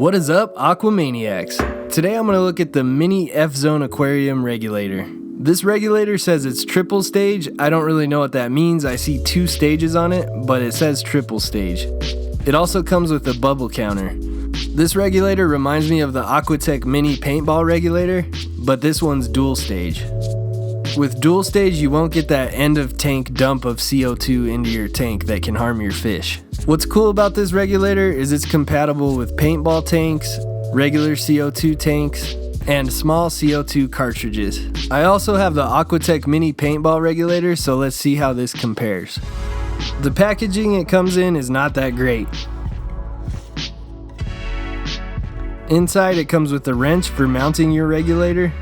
What is up, Aquamaniacs? Today I'm going to look at the Mini Fzone Aquarium Regulator. This regulator says it's triple stage. I don't really know what that means. I see 2 stages on it, but it says triple stage. It also comes with a bubble counter. This regulator reminds me of the AquaTech Mini Paintball Regulator, but this one's dual stage. With dual stage, you won't get that end of tank dump of CO2 into your tank that can harm your fish. What's cool about this regulator is it's compatible with paintball tanks, regular CO2 tanks, and small CO2 cartridges. I also have the AquaTech Mini Paintball Regulator, so let's see how this compares. The packaging it comes in is not that great. Inside it comes with a wrench for mounting your regulator,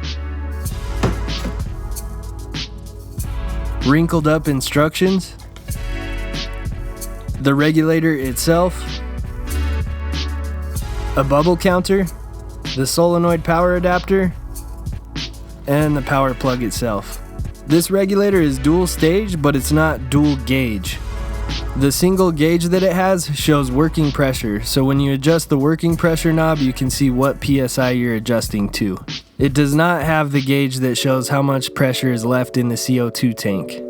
wrinkled up instructions, the regulator itself, a bubble counter, the solenoid power adapter, and the power plug itself. This regulator is dual stage, but it's not dual gauge. The single gauge that it has shows working pressure, so when you adjust the working pressure knob, you can see what PSI you're adjusting to. It does not have the gauge that shows how much pressure is left in the CO2 tank.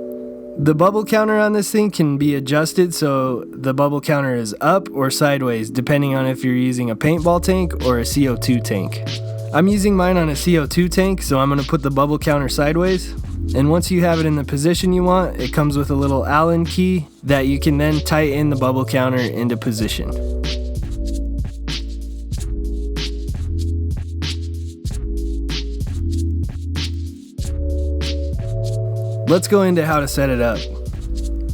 The bubble counter on this thing can be adjusted so the bubble counter is up or sideways depending on if you're using a paintball tank or a CO2 tank. I'm using mine on a CO2 tank, so I'm going to put the bubble counter sideways. And once you have it in the position you want, it comes with a little Allen key that you can then tighten the bubble counter into position. Let's go into how to set it up.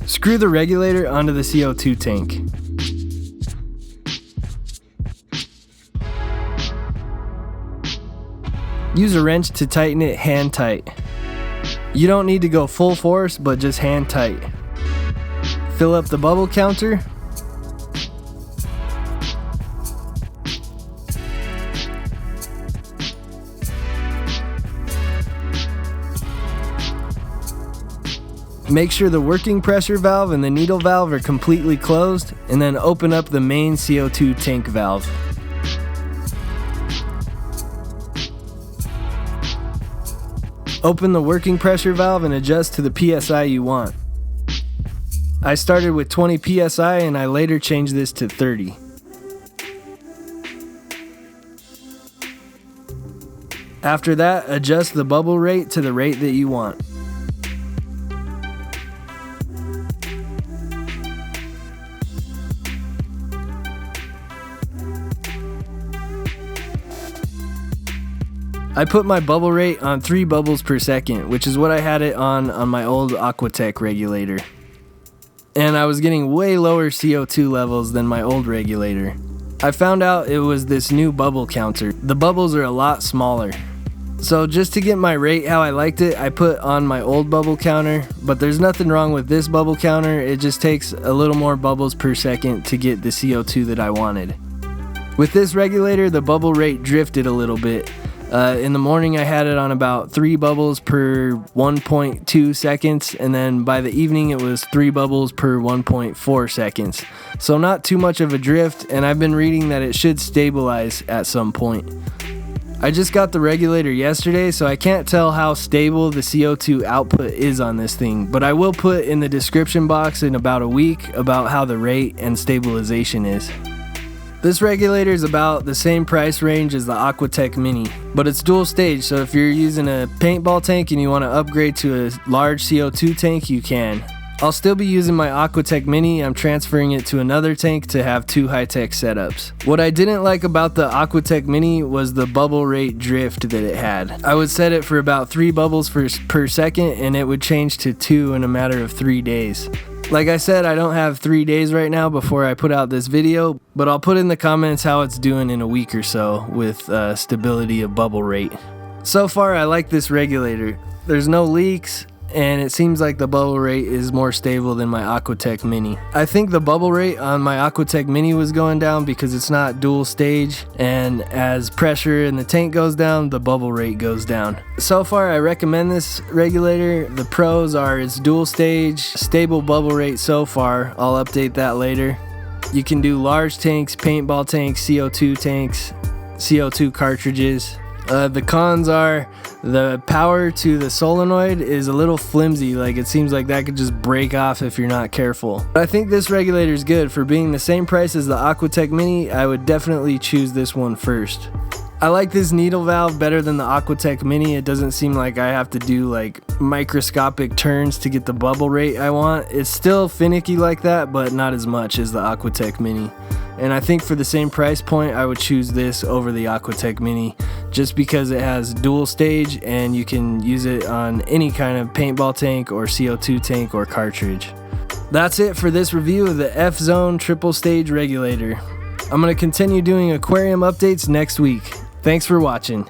Screw the regulator onto the CO2 tank. Use a wrench to tighten it hand tight. You don't need to go full force, but just hand tight. Fill up the bubble counter. Make sure the working pressure valve and the needle valve are completely closed, and then open up the main CO2 tank valve. Open the working pressure valve and adjust to the PSI you want. I started with 20 PSI and I later changed this to 30. After that, adjust the bubble rate to the rate that you want. I put my bubble rate on 3 bubbles per second, which is what I had it on my old AquaTech regulator. And I was getting way lower CO2 levels than my old regulator. I found out it was this new bubble counter. The bubbles are a lot smaller. So just to get my rate how I liked it, I put on my old bubble counter, but there's nothing wrong with this bubble counter. It just takes a little more bubbles per second to get the CO2 that I wanted. With this regulator, the bubble rate drifted a little bit. In the morning I had it on about 3 bubbles per 1.2 seconds, and then by the evening it was 3 bubbles per 1.4 seconds. So not too much of a drift, and I've been reading that it should stabilize at some point. I just got the regulator yesterday, so I can't tell how stable the CO2 output is on this thing, but I will put in the description box in about a week about how the rate and stabilization is. This regulator is about the same price range as the AquaTech Mini, but it's dual stage, so if you're using a paintball tank and you want to upgrade to a large CO2 tank, you can. I'll still be using my AquaTech Mini. I'm transferring it to another tank to have 2 high-tech setups. What I didn't like about the AquaTech Mini was the bubble rate drift that it had. I would set it for about 3 bubbles per second, and it would change to 2 in a matter of 3 days. Like I said, I don't have 3 days right now before I put out this video, but I'll put in the comments how it's doing in a week or so with stability of bubble rate. So far, I like this regulator. There's no leaks, and it seems like the bubble rate is more stable than my AquaTech Mini. I think the bubble rate on my AquaTech Mini was going down because it's not dual stage, and as pressure in the tank goes down, the bubble rate goes down. So far, I recommend this regulator. The pros are it's dual stage, stable bubble rate so far. I'll update that later. You can do large tanks, paintball tanks, CO2 tanks, CO2 cartridges. The cons are the power to the solenoid is a little flimsy, like it seems like that could just break off if you're not careful. But I think this regulator is good. For being the same price as the AquaTech Mini, I would definitely choose this one first. I like this needle valve better than the AquaTech Mini. It doesn't seem like I have to do like microscopic turns to get the bubble rate I want. It's still finicky like that, but not as much as the AquaTech Mini. And I think for the same price point, I would choose this over the AquaTech Mini just because it has dual stage and you can use it on any kind of paintball tank or CO2 tank or cartridge. That's it for this review of the Fzone triple stage regulator. I'm going to continue doing aquarium updates next week. Thanks for watching.